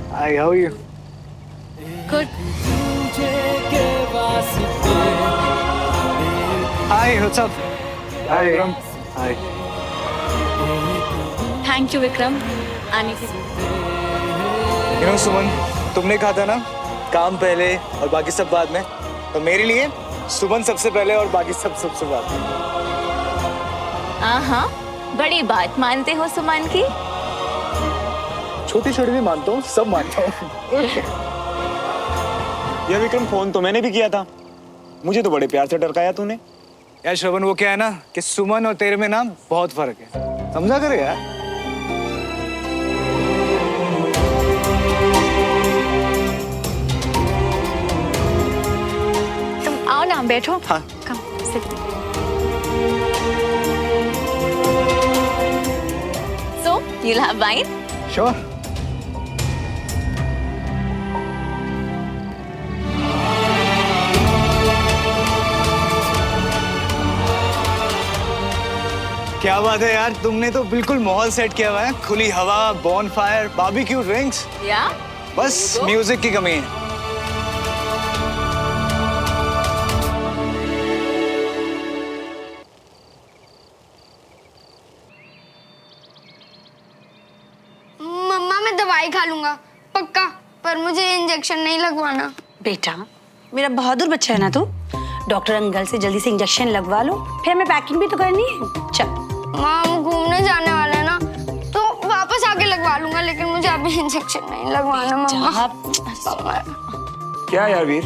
Hi, how are you? Good. Hi, what's up? Hi, Vikram. Hi. Thank you, Vikram. आने के लिए। You know, सुमन, तुमने कहा था ना काम पहले और बाकी सब बाद में, तो मेरे लिए सुमन सबसे पहले और बाकी सब सबसे बाद में। हाँ, बड़ी बात मानते हो सुमन की? छोटी छोटी भी मानता हूँ, सब मानता हूँ। ये विक्रम, फोन तो मैंने भी किया था, मुझे तो बड़े प्यार से टरकाया तूने। यार श्रवण, वो क्या है ना कि सुमन और तेरे में ना बहुत फर्क है, समझा करे यार। तुम आओ ना, बैठो। हाँ। Come, sit. So, you'll have wine? Sure. क्या बात है यार, तुमने तो बिल्कुल माहौल सेट किया हुआ है। खुली हवा, बॉनफायर, बारबेक्यू ड्रिंक्स। Yeah. बस म्यूजिक की कमी है। मम्मा, मैं दवाई खा लूंगा पक्का, पर मुझे इंजेक्शन नहीं लगवाना। बेटा, मेरा बहादुर बच्चा है ना तू। डॉक्टर अंकल से जल्दी से इंजेक्शन लगवा लो, फिर हमें पैकिंग भी तो करनी है। चल। माँ, हम घूमने जाने वाले हैं ना, तो वापस आके लगवा लूंगा, लेकिन मुझे अभी इंजेक्शन नहीं लगवाना मम्मा। क्या यार वीर,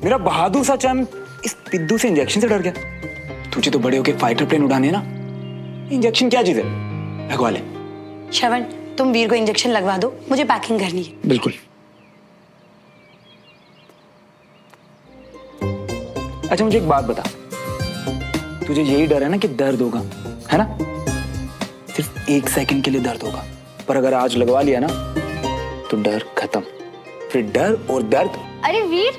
मेरा बहादुर सा चंद इस पिद्दू से इंजेक्शन से डर गया। तुझे तो बड़े होके फाइटर प्लेन उड़ाने ना, इंजेक्शन क्या चीज है, लगवा ले। श्रवण, तुम वीर को इंजेक्शन लगवा दो, मुझे पैकिंग करनी है। बिल्कुल। अच्छा मुझे एक बात बता, तुझे यही डर है ना कि दर्द होगा, है ना? सिर्फ 1 सेकंड के लिए दर्द होगा, पर अगर आज लगवा लिया ना तो डर खत्म। फिर डर और दर्द। अरे वीर,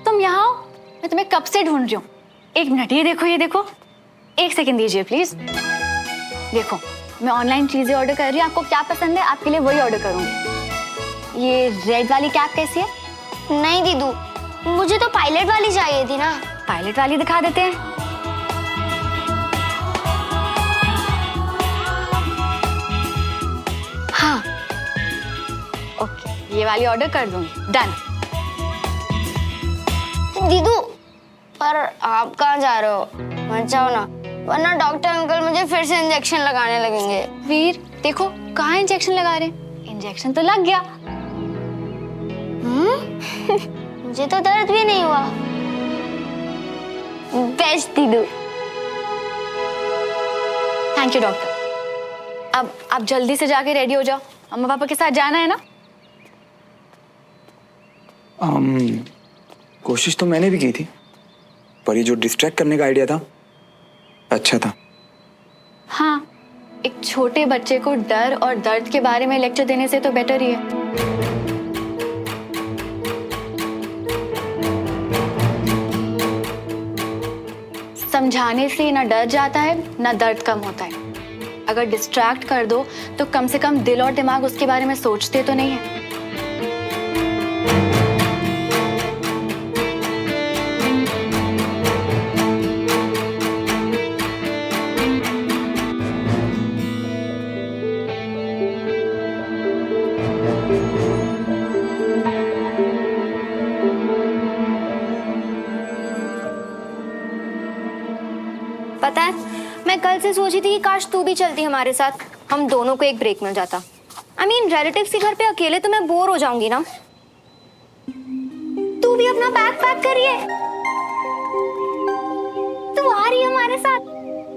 तुम यहाँ आओ, मैं तुम्हें कब से ढूंढ रही हूँ। 1 मिनट, ये देखो, ये देखो। 1 सेकंड दीजिए प्लीज। देखो, मैं ऑनलाइन चीजें ऑर्डर कर रही हूँ, आपको क्या पसंद है आपके लिए वही ऑर्डर करूंगी। ये रेड वाली कैप कैसी है? नहीं दीदू, मुझे तो पायलट वाली चाहिए थी ना। पायलट वाली दिखा देते हैं। हाँ, ओके, ये वाली ऑर्डर कर दूंगी। डन। दीदू, पर आप कहाँ जा रहे हो? मत जाओ ना, वरना डॉक्टर अंकल मुझे फिर से इंजेक्शन लगाने लगेंगे। वीर देखो, कहाँ इंजेक्शन लगा रहे हैं? इंजेक्शन तो लग गया। मुझे तो दर्द भी नहीं हुआ। बेस्ट दीदू। Thank you doctor. अब आप जल्दी से जाके रेडी हो जाओ, अम्मा पापा के साथ जाना है ना। कोशिश तो मैंने भी की थी, पर ये जो डिस्ट्रैक्ट करने का आइडिया था अच्छा था। हाँ, एक छोटे बच्चे को डर और दर्द के बारे में लेक्चर देने से तो बेटर ही है। समझाने से ना डर जाता है ना दर्द कम होता है। अगर डिस्ट्रैक्ट कर दो तो कम से कम दिल और दिमाग उसके बारे में सोचते तो नहीं है। पता है, मैं कल से सोची थी कि काश तू भी चलती हमारे साथ, हम दोनों को एक ब्रेक मिल जाता। I mean, रिलेटिव्स के घर पे अकेले तो मैं बोर हो जाऊंगी ना। तू भी अपना बैग पैक करिए। तू आ रही है हमारे साथ?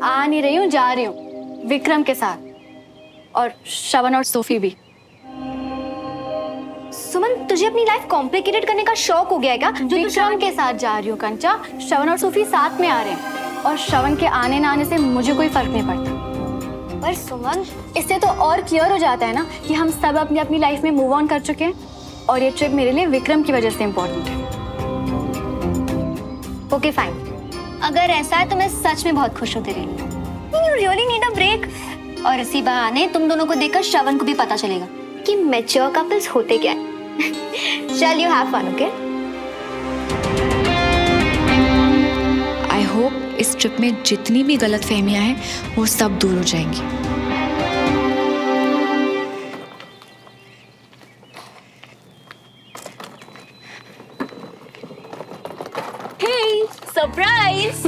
आ नहीं रही हूँ, जा रही हूँ विक्रम के साथ, और श्रवण और सोफी भी। सुमन, तुझे अपनी लाइफ कॉम्प्लिकेटेड करने का शौक हो गया है क्या? विक्रम के साथ जा रही हूँ कंचा। श्रवण और सोफी साथ में आ रहे हैं, और श्रवण के आने ना आने से मुझे कोई फर्क नहीं पड़ता। पर सुमन, इससे तो और क्लियर हो जाता है ना कि हम सब अपनी अपनी लाइफ में मूव ऑन कर चुके हैं और ये ट्रिप मेरे लिए विक्रम की वजह से इम्पोर्टेंट है। ओके फाइन, अगर ऐसा है तो मैं सच में बहुत खुश हूँ तेरे लिए। You really need a break. और इसी बहाने तुम दोनों को देखकर श्रवण को भी पता चलेगा कि मैच्योर कपल्स होते क्या हैं। चल, you have fun, okay? I hope इस ट्रिप में जितनी भी गलतफहमियां हैं वो सब दूर हो जाएंगी। Hey, surprise!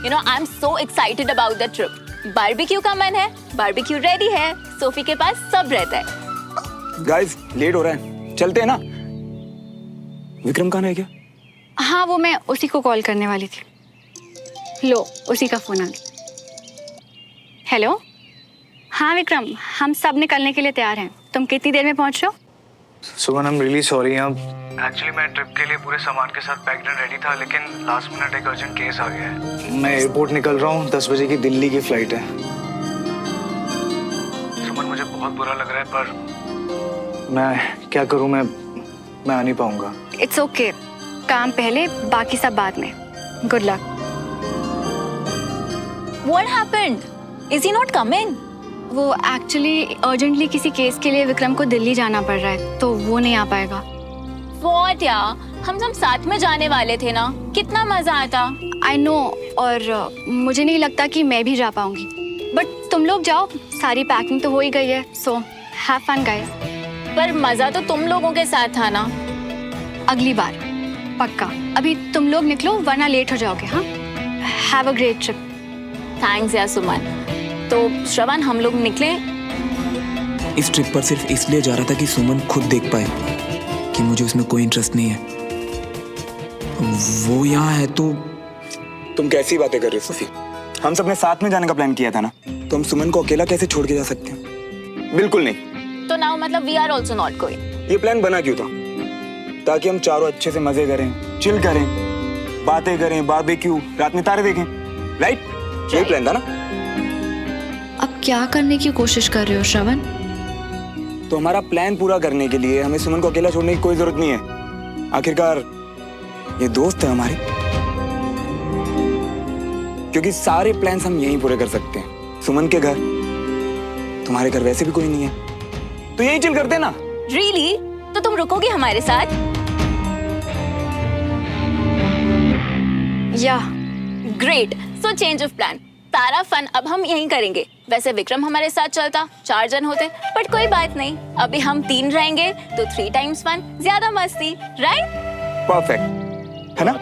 You know, I'm so excited about the trip. Barbecue का मन है, बारबेक्यू रेडी है, सोफी के पास सब रहता है। गाइस लेट हो रहा है, चलते हैं ना। विक्रम कहाँ रह गया? हाँ, वो मैं उसी को कॉल करने वाली थी। लो, उसी का फोन आ गया। हेलो, हाँ विक्रम, हम सब निकलने के लिए तैयार हैं। तुम कितनी देर में पहुंच रहे हो? Suman, I am really sorry. Actually मैं ट्रिप के लिए पूरे सामान के साथ पैक्ड एंड रेडी था, लेकिन लास्ट मिनट एक अर्जेंट केस आ गया है। मैं एयरपोर्ट निकल रहा हूँ, 10 बजे की दिल्ली की फ्लाइट है। सुमन, मुझे बहुत बुरा लग रहा है, पर मैं क्या करूँ, मैं आ नहीं पाऊंगा। इट्स ओके, काम पहले बाकी सब बाद में। Good luck. What happened? Is he not coming? वो एक्चुअली अर्जेंटली किसी केस के लिए विक्रम को दिल्ली जाना पड़ रहा है, तो वो नहीं आ पाएगा। What यार, हम सब साथ में जाने वाले थे ना, कितना मजा आता। आई नो, और मुझे नहीं लगता कि मैं भी जा पाऊंगी। बट तुम लोग जाओ, सारी पैकिंग तो हो ही गई है। So have fun guys. पर मजा तो तुम लोगों के साथ था ना। अगली बार पक्का। अभी तुम लोग निकलो वरना लेट हो जाओगे। हाँ, have a great trip. Thanks यार सुमन। तो श्रवण, हम लोग निकले। इस ट्रिप पर सिर्फ इसलिए जा रहा था कि सुमन खुद देख पाए कि मुझे उसमें कोई इंटरेस्ट नहीं है। वो यहाँ है तो तुम कैसी बातें कर रहे हो सोफी? हम सबने साथ में जाने का प्लान किया था ना, तो हम सुमन को अकेला कैसे छोड़ के जा सकते हैं? बिल्कुल नहीं। तो नाउ मतलब we are also not going. ये प्लान बना क्यों था? ताकि हम चारों अच्छे से मजे करें, चिल करें, बातें करें, बारबेक्यू, रात में तारे देखें। राइट? यही प्लान था ना। अब क्या करने की कोशिश कर रहे हो श्रवण? तो हमारा प्लान पूरा करने के लिए हमें सुमन को अकेला छोड़ने की कोई जरूरत नहीं है। आखिरकार ये दोस्त है हमारे, क्योंकि सारे प्लान्स हम यहीं पूरे कर सकते हैं। सुमन के घर, तुम्हारे घर वैसे भी कोई नहीं है, तो यहीं चिल करते हैं ना। Really? तो तुम रुकोगे हमारे साथ? या great, so change of plan. सारा फन अब हम यहीं करेंगे। वैसे विक्रम हमारे साथ चलता, 4 जन होते, बट कोई बात नहीं, अभी हम 3 रहेंगे तो 3 टाइम्स फन, ज्यादा मस्ती। राइट? परफेक्ट है ना?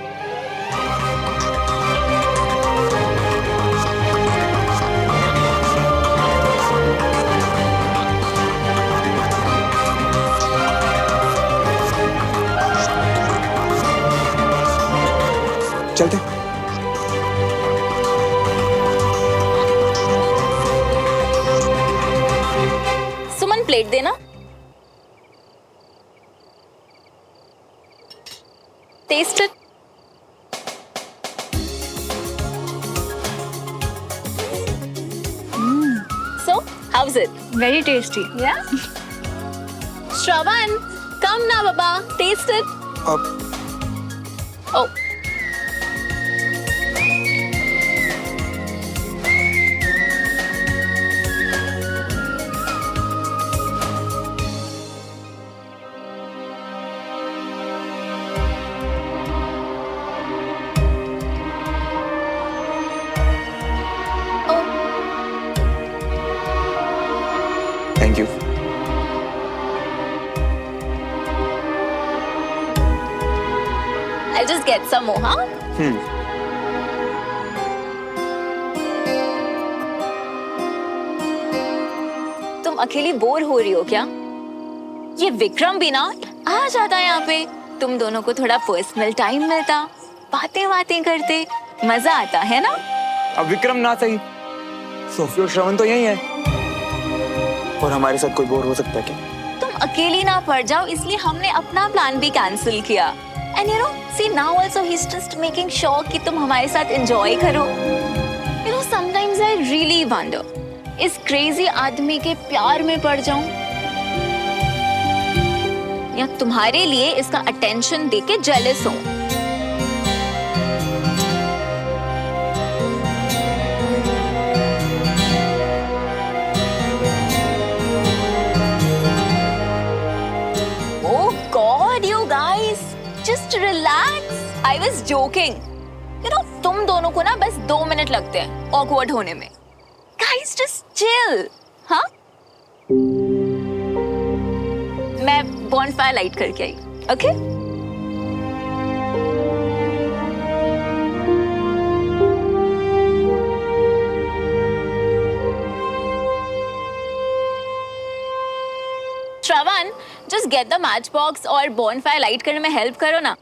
चलते। सुमन, प्लेट देना। Taste it. So, how's it? Very tasty. Yeah? Shravan, come now, Baba. Taste it. Oh. Thank you. I'll just get some more, huh? तुम अकेली बोर हो रही हो क्या? ये विक्रम भी ना आ जाता यहाँ पे, तुम दोनों को थोड़ा पर्सनल टाइम मिलता, बातें करते, मजा आता है ना? अब विक्रम ना सही, सोफी और श्रवण तो यही है, और हमारे साथ कोई बोर हो सकता है क्या? तुम अकेली ना पड़ जाओ, इसलिए हमने अपना प्लान भी कैंसिल किया। And you know, see now also he is just making sure कि तुम हमारे साथ एंजॉय करो। You know, sometimes I really wonder इस क्रेजी आदमी के प्यार में पड़ जाऊं, या तुम्हारे लिए इसका अटेंशन देके जेलस हूं? Oh God, you guys, just relax. I was joking. You know, तुम दोनों को ना बस 2 मिनट लगते हैं awkward होने में. Guys, just chill. हाँ? मैं bonfire light करके आई. Okay? Shravan, just get the matchbox और bonfire light करने में help करो ना.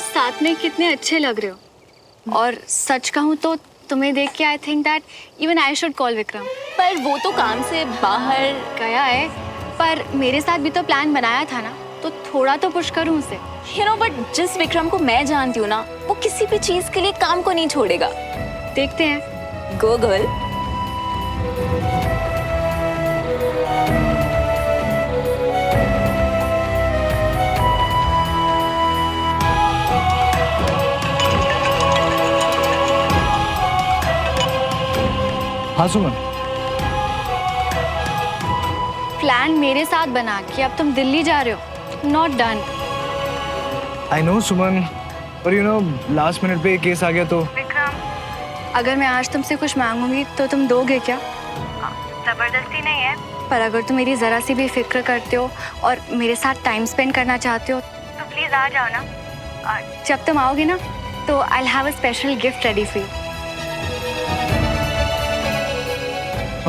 साथ में कितने अच्छे लग रहे हो। और सच कहूँ तो तुम्हें देख के I think that even I should call Vikram. पर वो तो काम से बाहर गया है, पर मेरे साथ भी तो प्लान बनाया था ना, तो थोड़ा तो पुश करूँ उसे। You know, but जिस विक्रम को मैं जानती हूँ ना, वो किसी भी चीज के लिए काम को नहीं छोड़ेगा। देखते हैं। Go girl. हाँ सुमन, प्लान मेरे साथ बना के अब तुम दिल्ली जा रहे हो। Not done. आई नो सुमन, पर यू नो लास्ट मिनट पे केस आ गया तो। विक्रम, अगर मैं आज तुमसे कुछ मांगूंगी तो तुम दोगे क्या? जबरदस्ती नहीं है, पर अगर तुम मेरी जरा सी भी फिक्र करते हो और मेरे साथ टाइम स्पेंड करना चाहते हो तो प्लीज आ जाओ ना। और जब तुम आओगे ना तो I will have a special gift ready for you.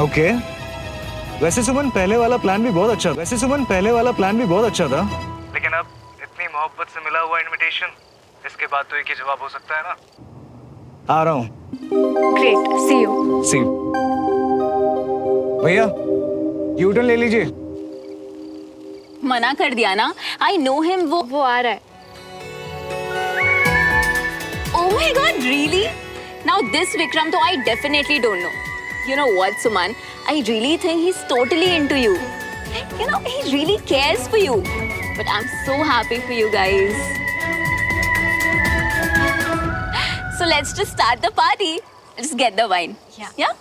Okay. वैसे सुमन पहले वाला प्लान भी बहुत अच्छा था। लेकिन अब इतनी मोहब्बत से मिला हुआ इनविटेशन, इसके बाद तो एक ही जवाब हो सकता है ना। आ रहा हूँ। Great, C you. सी भैया, यू टर्न ले लीजिए। मना कर दिया ना। I know him. वो आ रहा है। Oh my God, really? Now this Vikram, though I definitely don't know. You know what, Suman? I really think he's totally into you. You know, he really cares for you. But I'm so happy for you guys. So let's just start the party. Let's get the wine. Yeah?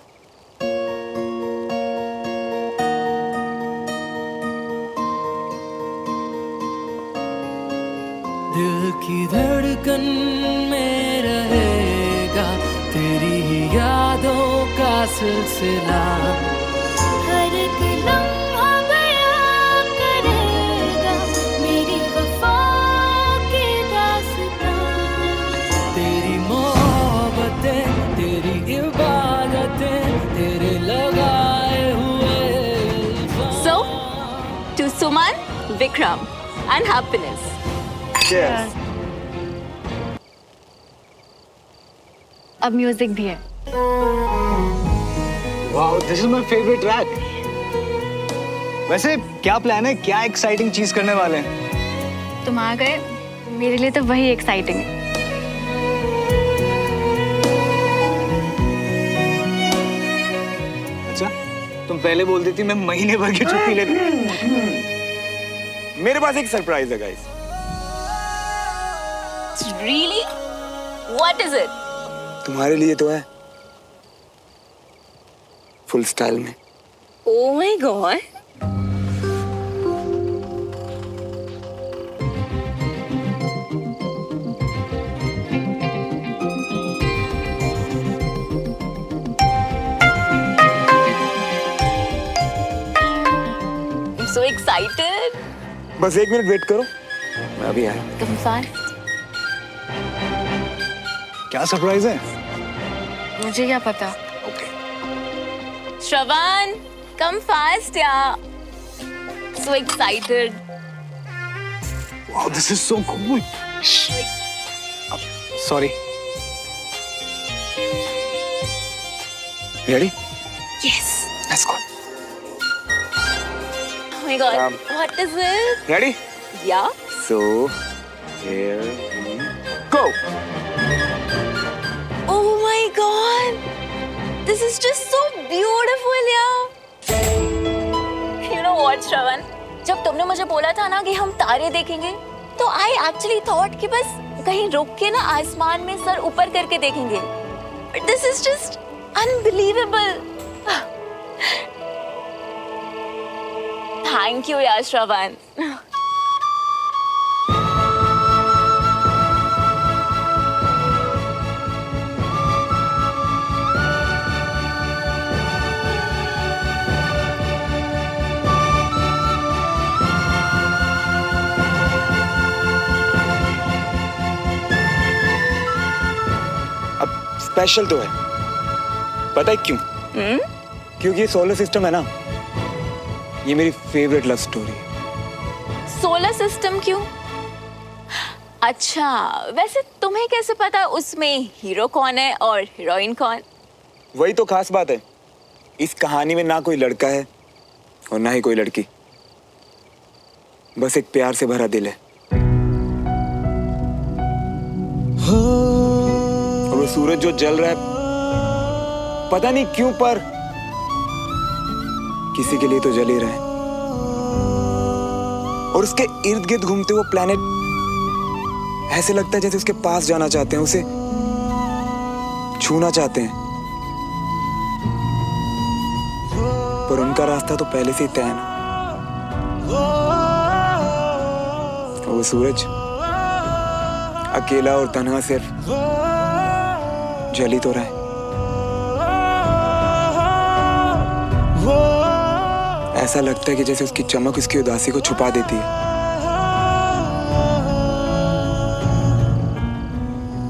दिल की धड़कन में रहेगा तेरी ही यादों का सिलसिला। हर एक लम्हा बयां करेगा मेरी वफा की दास्तां। तेरी मोहब्बतें, तेरी इबादतें, तेरे लगाए हुए इल्जाम। So, to Suman, Vikram, and happiness. Cheers. अब म्यूजिक भी है। Wow, this is my favourite track. वैसे क्या प्लान है, क्या एक्साइटिंग चीज करने वाले हैं? तुम आ गए, मेरे लिए तो वही एक्साइटिंग है। अच्छा, तुम पहले बोल देती मैं महीने भर की छुट्टी लेती। मेरे पास एक सरप्राइज है guys. Really? What is it? तुम्हारे लिए तो है, फुल स्टाइल में। Oh my god. I'm so excited. बस 1 मिनट वेट करो, मैं अभी आया। Come fast. क्या सरप्राइज है? मुझे क्या पता। Shravan, come fast, yeah. So excited. Wow, this is so cool. Sorry. Ready? Yes. Let's go. Oh my god. What is it? Ready? Yeah. So, here we go. Oh my god. This is just so beautiful, yeah. You know what, Shravan? जब तुमने मुझे बोला था ना कि हम तारे देखेंगे, तो I actually thought कि बस कहीं रुक के ना आसमान में सर ऊपर करके देखेंगे. But this is just unbelievable. Thank you, यार Shravan. स्पेशल तो है, पता है क्यों? क्योंकि ये सोलर सिस्टम है ना, ये मेरी फेवरेट लव स्टोरी है। सोलर सिस्टम क्यों? अच्छा, वैसे तुम्हें कैसे पता उसमें हीरो कौन है और हीरोइन कौन? वही तो खास बात है, इस कहानी में ना कोई लड़का है और ना ही कोई लड़की, बस एक प्यार से भरा दिल है। और वो सूरज जो जल रहा है, पता नहीं क्यों पर किसी के लिए तो जल ही रहा है। और उसके इर्द गिर्द घूमते हुए प्लेनेट ऐसे लगता है जैसे उसके पास जाना चाहते हैं, उसे छूना चाहते हैं, पर उनका रास्ता तो पहले से ही तय है ना। वो सूरज अकेला और तन्हा सिर्फ जल ही तो रहा है। ऐसा लगता है कि जैसे उसकी चमक उसकी उदासी को छुपा देती है।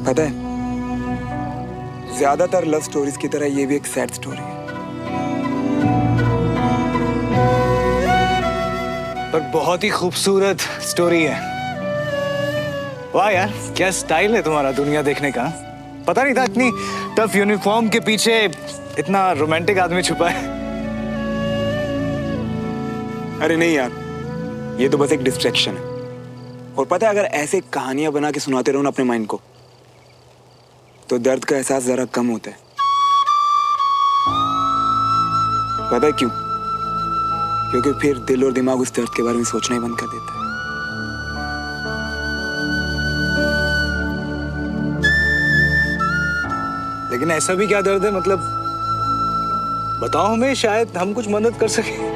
पता है, ज्यादातर लव स्टोरीज की तरह ये भी एक सैड स्टोरी है। पर बहुत ही खूबसूरत स्टोरी है। वाह यार, क्या स्टाइल है तुम्हारा दुनिया देखने का। पता नहीं था इतनी टफ यूनिफॉर्म के पीछे इतना रोमांटिक आदमी छुपा है। अरे नहीं यार, ये तो बस एक डिस्ट्रैक्शन है। और पता है, अगर ऐसे कहानियां बना के सुनाते रहो ना अपने माइंड को, तो दर्द का एहसास जरा कम होता है। पता है क्यों? क्योंकि फिर दिल और दिमाग उस दर्द के बारे में सोचना ही बंद कर देता है। लेकिन ऐसा भी क्या दर्द है, मतलब बताओ हमें, शायद हम कुछ मदद कर सके।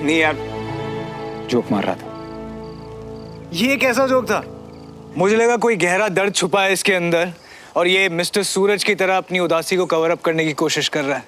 नहीं यार, जोक मार रहा था। ये कैसा जोक था? मुझे लगा कोई गहरा दर्द छुपा है इसके अंदर और ये मिस्टर सूरज की तरह अपनी उदासी को कवर अप करने की कोशिश कर रहा है।